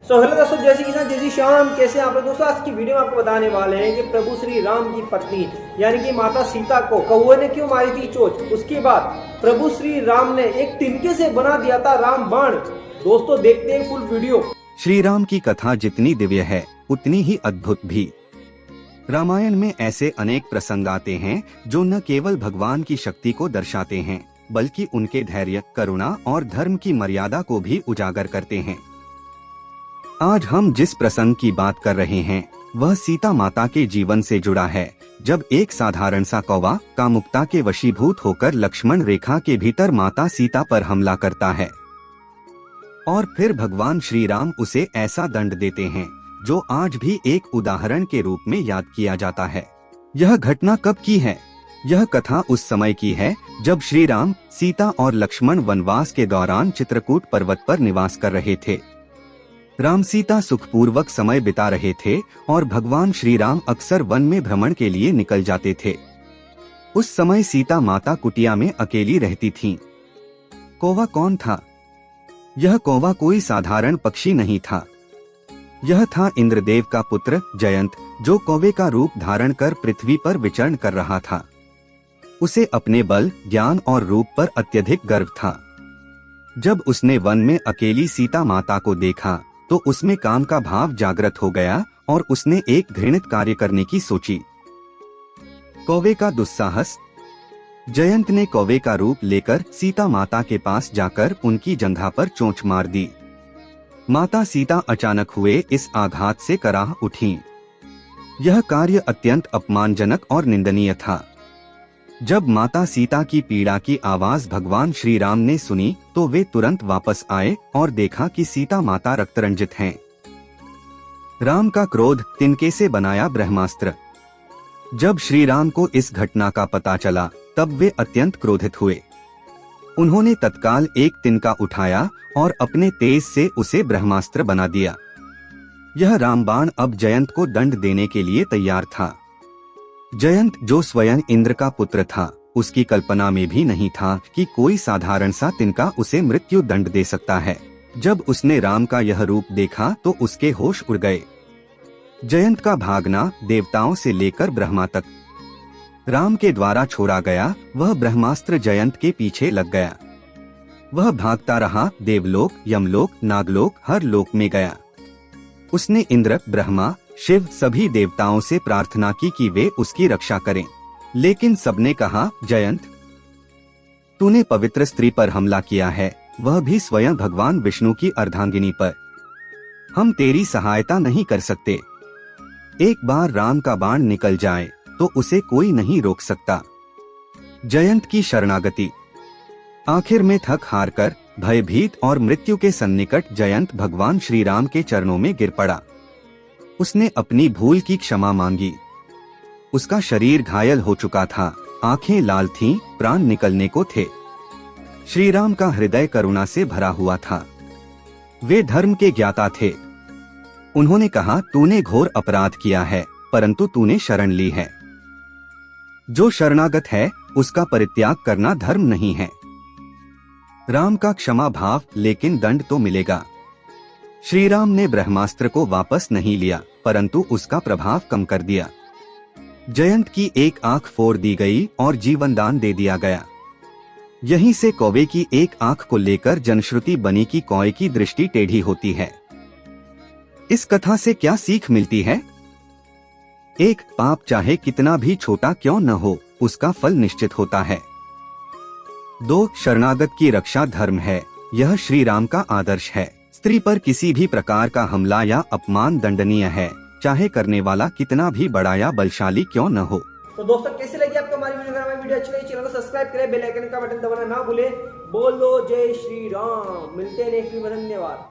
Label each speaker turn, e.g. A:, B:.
A: Hello दोस्तों, जय श्री कृष्ण, जय श्री श्याम। कैसे आप लोग दोस्तों? आज की वीडियो में आपको बताने वाले हैं कि प्रभु श्री राम की पत्नी यानी कि माता सीता को कौवे ने क्यों मारी थी चोट। उसके बाद प्रभु श्री राम ने एक तिनके से बना दिया था राम बाण। दोस्तों देखते हैं फुल वीडियो।
B: श्री राम की कथा जितनी दिव्य है उतनी ही अद्भुत भी। रामायण में ऐसे अनेक प्रसंग आते हैं जो न केवल भगवान की शक्ति को दर्शाते हैं बल्कि उनके धैर्य, करुणा और धर्म की मर्यादा को भी उजागर करते हैं। आज हम जिस प्रसंग की बात कर रहे हैं वह सीता माता के जीवन से जुड़ा है, जब एक साधारण सा कौवा कामुकता के वशीभूत होकर लक्ष्मण रेखा के भीतर माता सीता पर हमला करता है और फिर भगवान श्री राम उसे ऐसा दंड देते हैं जो आज भी एक उदाहरण के रूप में याद किया जाता है। यह घटना कब की है? यह कथा उस समय की है जब श्री राम, सीता और लक्ष्मण वनवास के दौरान चित्रकूट पर्वत पर निवास कर रहे थे। राम सीता सुखपूर्वक समय बिता रहे थे और भगवान श्री राम अक्सर वन में भ्रमण के लिए निकल जाते थे। उस समय सीता माता कुटिया में अकेली रहती थीं। कौवा कौन था? यह कौवा कोई साधारण पक्षी नहीं था। यह था इंद्रदेव का पुत्र जयंत, जो कौवे का रूप धारण कर पृथ्वी पर विचरण कर रहा था। उसे अपने बल, ज्ञान और रूप पर अत्यधिक गर्व था। जब उसने वन में अकेली सीता माता को देखा तो उसमें काम का भाव जागृत हो गया और उसने एक घृणित कार्य करने की सोची। कौवे का दुस्साहस। जयंत ने कौवे का रूप लेकर सीता माता के पास जाकर उनकी जंघा पर चोंच मार दी। माता सीता अचानक हुए इस आघात से कराह उठीं। यह कार्य अत्यंत अपमानजनक और निंदनीय था। जब माता सीता की पीड़ा की आवाज भगवान श्री राम ने सुनी तो वे तुरंत वापस आए और देखा कि सीता माता रक्तरंजित हैं। राम का क्रोध तिनके से बनाया ब्रह्मास्त्र। जब श्री राम को इस घटना का पता चला तब वे अत्यंत क्रोधित हुए। उन्होंने तत्काल एक तिनका उठाया और अपने तेज से उसे ब्रह्मास्त्र बना दिया। यह रामबाण अब जयंत को दंड देने के लिए तैयार था। जयंत, जो स्वयं इंद्र का पुत्र था, उसकी कल्पना में भी नहीं था कि कोई साधारण सा तिनका उसे मृत्यु दंड दे सकता है। जब उसने राम का यह रूप देखा तो उसके होश उड़ गए। जयंत का भागना देवताओं से लेकर ब्रह्मा तक राम के द्वारा छोड़ा गया। वह ब्रह्मास्त्र जयंत के पीछे लग गया। वह भागता रहा, देवलोक, यमलोक, नागलोक, हर लोक में गया। उसने इंद्र, ब्रह्मा, शिव सभी देवताओं से प्रार्थना की कि वे उसकी रक्षा करें, लेकिन सबने कहा, जयंत, तूने पवित्र स्त्री पर हमला किया है, वह भी स्वयं भगवान विष्णु की अर्धांगिनी पर। हम तेरी सहायता नहीं कर सकते। एक बार राम का बाण निकल जाए तो उसे कोई नहीं रोक सकता। जयंत की शरणागति। आखिर में थक हार कर, भयभीत और मृत्यु के सन्निकट जयंत भगवान श्री राम के चरणों में गिर पड़ा। उसने अपनी भूल की क्षमा मांगी। उसका शरीर घायल हो चुका था, आंखें लाल थीं, प्राण निकलने को थे। श्री राम का हृदय करुणा से भरा हुआ था। वे धर्म के ज्ञाता थे। उन्होंने कहा, तूने घोर अपराध किया है, परंतु तूने शरण ली है। जो शरणागत है उसका परित्याग करना धर्म नहीं है। राम का क्षमा भाव, लेकिन दंड तो मिलेगा। श्री राम ने ब्रह्मास्त्र को वापस नहीं लिया, परंतु उसका प्रभाव कम कर दिया। जयंत की एक आंख फोड़ दी गई और जीवन दान दे दिया गया। यहीं से कौवे की एक आंख को लेकर जनश्रुति बनी कि कौवे की दृष्टि टेढ़ी होती है। इस कथा से क्या सीख मिलती है? एक, पाप चाहे कितना भी छोटा क्यों न हो, उसका फल निश्चित होता है। 2, शरणागत की रक्षा धर्म है। यह श्री राम का आदर्श है। स्त्री पर किसी भी प्रकार का हमला या अपमान दंडनीय है, चाहे करने वाला कितना भी बड़ा या बलशाली क्यों न हो।
A: तो दोस्तों कैसे लगी आपको हमारी वीडियो? अगर हमारी वीडियो अच्छी लगी चैनल को सब्सक्राइब करें, बेल आइकन का बटन दबाना ना भूलें। बोलो जय श्री राम। मिलते हैं नेक्स्ट वीडियो में। धन्यवाद।